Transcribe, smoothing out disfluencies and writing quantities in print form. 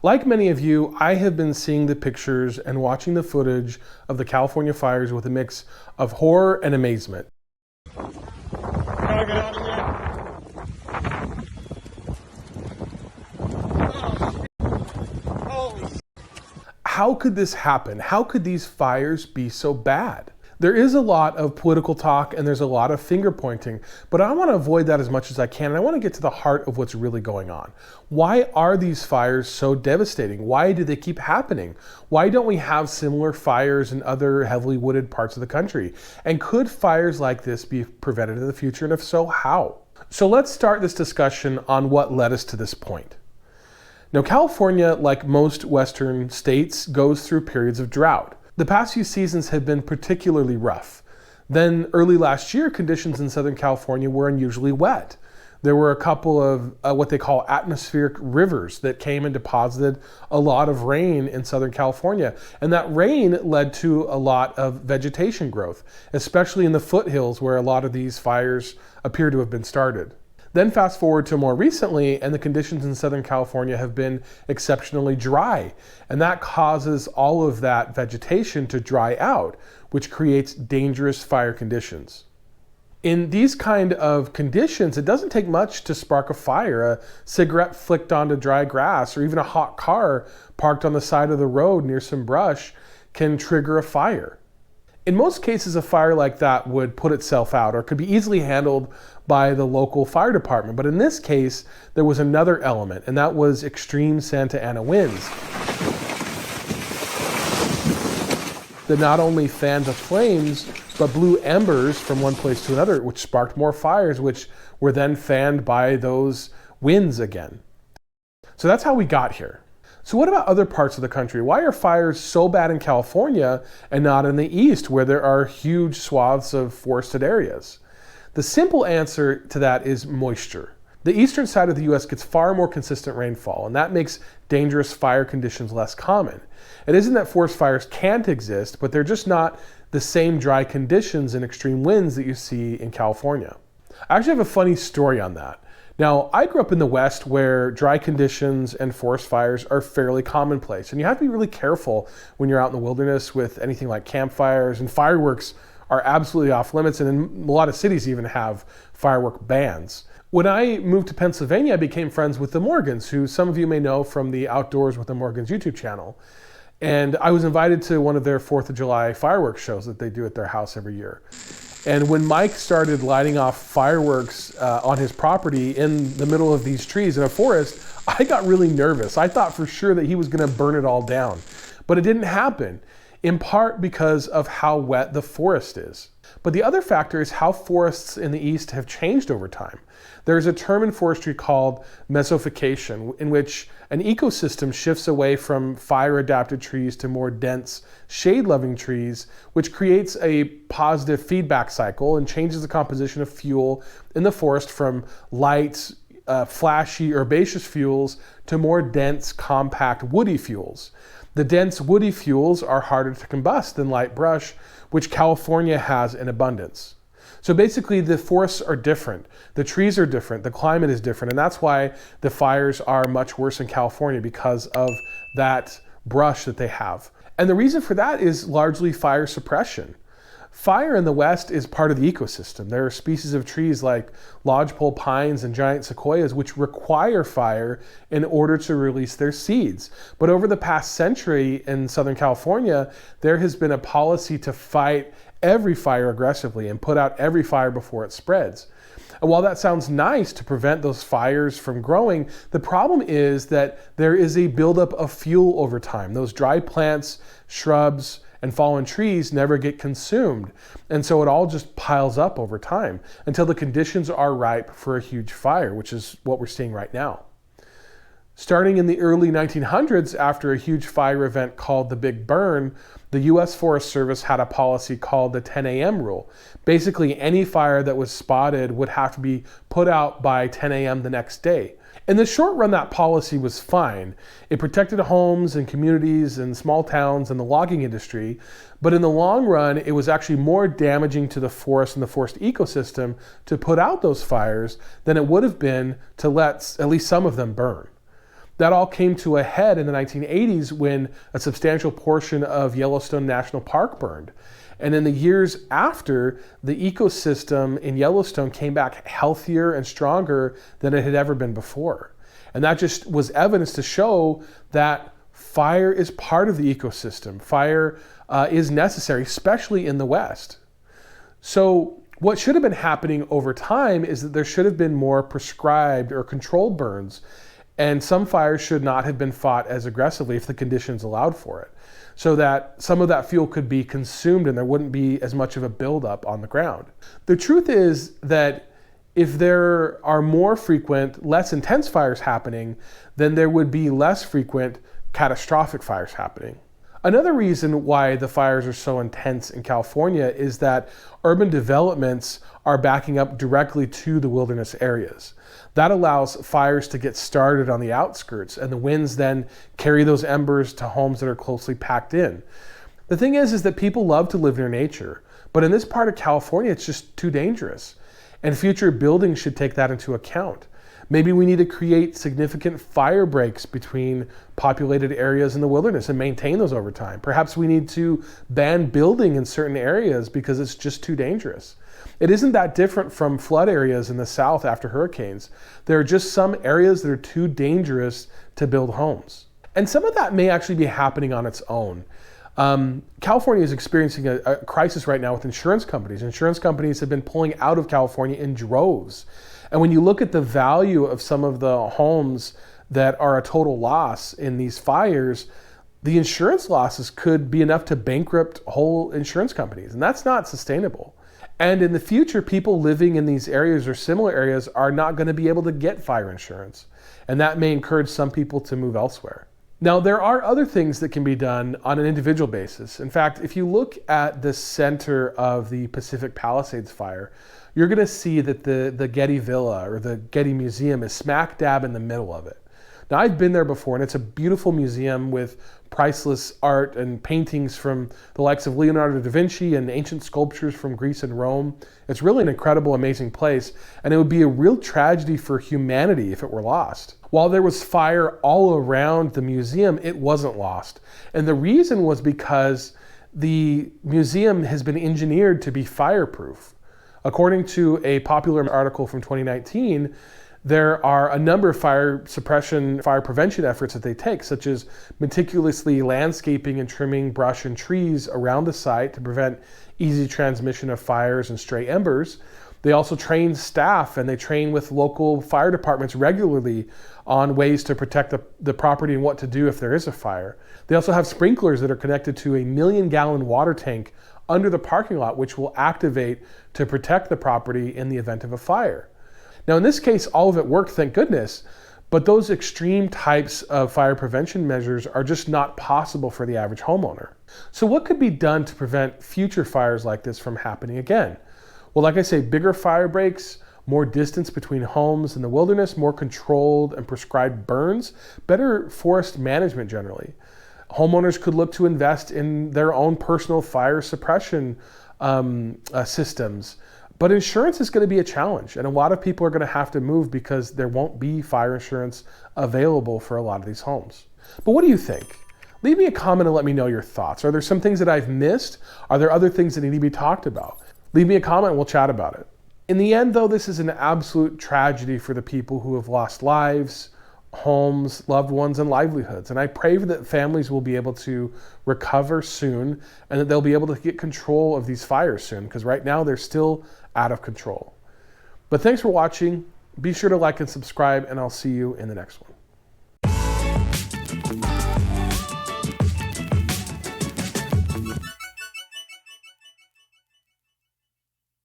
Like many of you, I have been seeing the pictures and watching the footage of the California fires with a mix of horror and amazement. Gotta get out of here. Holy. How could this happen? How could these fires be so bad? There is a lot of political talk and there's a lot of finger pointing, but I want to avoid that as much as I can. And I want to get to the heart of what's really going on. Why are these fires so devastating? Why do they keep happening? Why don't we have similar fires in other heavily wooded parts of the country? And could fires like this be prevented in the future? And if so, how? So let's start this discussion on what led us to this point. Now, California, like most Western states, goes through periods of drought. The past few seasons have been particularly rough. Then early last year, conditions in Southern California were unusually wet. There were a couple of what they call atmospheric rivers that came and deposited a lot of rain in Southern California. And that rain led to a lot of vegetation growth, especially in the foothills where a lot of these fires appear to have been started. Then fast forward to more recently, and the conditions in Southern California have been exceptionally dry. And that causes all of that vegetation to dry out, which creates dangerous fire conditions. In these kind of conditions, it doesn't take much to spark a fire. A cigarette flicked onto dry grass, or even a hot car parked on the side of the road near some brush can trigger a fire. In most cases, a fire like that would put itself out or could be easily handled by the local fire department. But in this case, there was another element, and that was extreme Santa Ana winds that not only fanned the flames, but blew embers from one place to another, which sparked more fires, which were then fanned by those winds again. So that's how we got here. So what about other parts of the country? Why are fires so bad in California and not in the East, where there are huge swaths of forested areas? The simple answer to that is moisture. The eastern side of the US gets far more consistent rainfall, and that makes dangerous fire conditions less common. It isn't that forest fires can't exist, but they're just not the same dry conditions and extreme winds that you see in California. I actually have a funny story on that. Now, I grew up in the West where dry conditions and forest fires are fairly commonplace. And you have to be really careful when you're out in the wilderness with anything like campfires, and fireworks are absolutely off limits. And in a lot of cities even have firework bans. When I moved to Pennsylvania, I became friends with the Morgans, who some of you may know from the Outdoors with the Morgans YouTube channel. And I was invited to one of their 4th of July fireworks shows that they do at their house every year. And when Mike started lighting off fireworks on his property in the middle of these trees in a forest, I got really nervous. I thought for sure that he was going to burn it all down. But it didn't happen, in part because of how wet the forest is. But the other factor is how forests in the East have changed over time. There's a term in forestry called mesophication, in which an ecosystem shifts away from fire-adapted trees to more dense, shade-loving trees, which creates a positive feedback cycle and changes the composition of fuel in the forest from light, flashy, herbaceous fuels to more dense, compact, woody fuels. The dense, woody fuels are harder to combust than light brush, which California has in abundance. So basically, the forests are different, the trees are different, the climate is different, and that's why the fires are much worse in California, because of that brush that they have. And the reason for that is largely fire suppression. Fire in the West is part of the ecosystem. There are species of trees like lodgepole pines and giant sequoias which require fire in order to release their seeds. But over the past century in Southern California, there has been a policy to fight every fire aggressively and put out every fire before it spreads. And while that sounds nice to prevent those fires from growing, the problem is that there is a buildup of fuel over time. Those dry plants, shrubs, and fallen trees never get consumed. And so it all just piles up over time until the conditions are ripe for a huge fire, which is what we're seeing right now. Starting in the early 1900s, after a huge fire event called the Big Burn, the U.S. Forest Service had a policy called the 10 a.m. rule. Basically, any fire that was spotted would have to be put out by 10 a.m. the next day. In the short run, that policy was fine. It protected homes and communities and small towns and the logging industry. But in the long run, it was actually more damaging to the forest and the forest ecosystem to put out those fires than it would have been to let at least some of them burn. That all came to a head in the 1980s when a substantial portion of Yellowstone National Park burned. And in the years after, the ecosystem in Yellowstone came back healthier and stronger than it had ever been before. And that just was evidence to show that fire is part of the ecosystem. Fire is necessary, especially in the West. So what should have been happening over time is that there should have been more prescribed or controlled burns, and some fires should not have been fought as aggressively if the conditions allowed for it, so that some of that fuel could be consumed and there wouldn't be as much of a buildup on the ground. The truth is that if there are more frequent, less intense fires happening, then there would be less frequent catastrophic fires happening. Another reason why the fires are so intense in California is that urban developments are backing up directly to the wilderness areas. That allows fires to get started on the outskirts, and the winds then carry those embers to homes that are closely packed in. The thing is that people love to live near nature, but in this part of California, it's just too dangerous. And future buildings should take that into account. Maybe we need to create significant fire breaks between populated areas in the wilderness and maintain those over time. Perhaps we need to ban building in certain areas because it's just too dangerous. It isn't that different from flood areas in the South after hurricanes. There are just some areas that are too dangerous to build homes. And some of that may actually be happening on its own. California is experiencing a crisis right now with insurance companies. Insurance companies have been pulling out of California in droves. And when you look at the value of some of the homes that are a total loss in these fires, the insurance losses could be enough to bankrupt whole insurance companies. And that's not sustainable. And in the future, people living in these areas or similar areas are not going to be able to get fire insurance. And that may encourage some people to move elsewhere. Now, there are other things that can be done on an individual basis. In fact, if you look at the center of the Pacific Palisades fire, you're going to see that the Getty Villa or the Getty Museum is smack dab in the middle of it. Now, I've been there before, and it's a beautiful museum with priceless art and paintings from the likes of Leonardo da Vinci and ancient sculptures from Greece and Rome. It's really an incredible, amazing place, and it would be a real tragedy for humanity if it were lost. While there was fire all around the museum, it wasn't lost. And the reason was because the museum has been engineered to be fireproof. According to a popular article from 2019, there are a number of fire suppression, fire prevention efforts that they take, such as meticulously landscaping and trimming brush and trees around the site to prevent easy transmission of fires and stray embers. They also train staff, and they train with local fire departments regularly on ways to protect the property and what to do if there is a fire. They also have sprinklers that are connected to a 1-million-gallon water tank under the parking lot, which will activate to protect the property in the event of a fire. Now, in this case, all of it worked, thank goodness, but those extreme types of fire prevention measures are just not possible for the average homeowner. So what could be done to prevent future fires like this from happening again? Well, like I say, bigger fire breaks, more distance between homes in the wilderness, more controlled and prescribed burns, better forest management generally. Homeowners could look to invest in their own personal fire suppression systems. But insurance is going to be a challenge, and a lot of people are going to have to move because there won't be fire insurance available for a lot of these homes. But what do you think? Leave me a comment and let me know your thoughts. Are there some things that I've missed? Are there other things that need to be talked about? Leave me a comment and we'll chat about it. In the end, though, this is an absolute tragedy for the people who have lost lives, homes, loved ones, and livelihoods. And I pray that families will be able to recover soon and that they'll be able to get control of these fires soon, because right now they're still out of control. But thanks for watching. Be sure to like and subscribe, and I'll see you in the next one.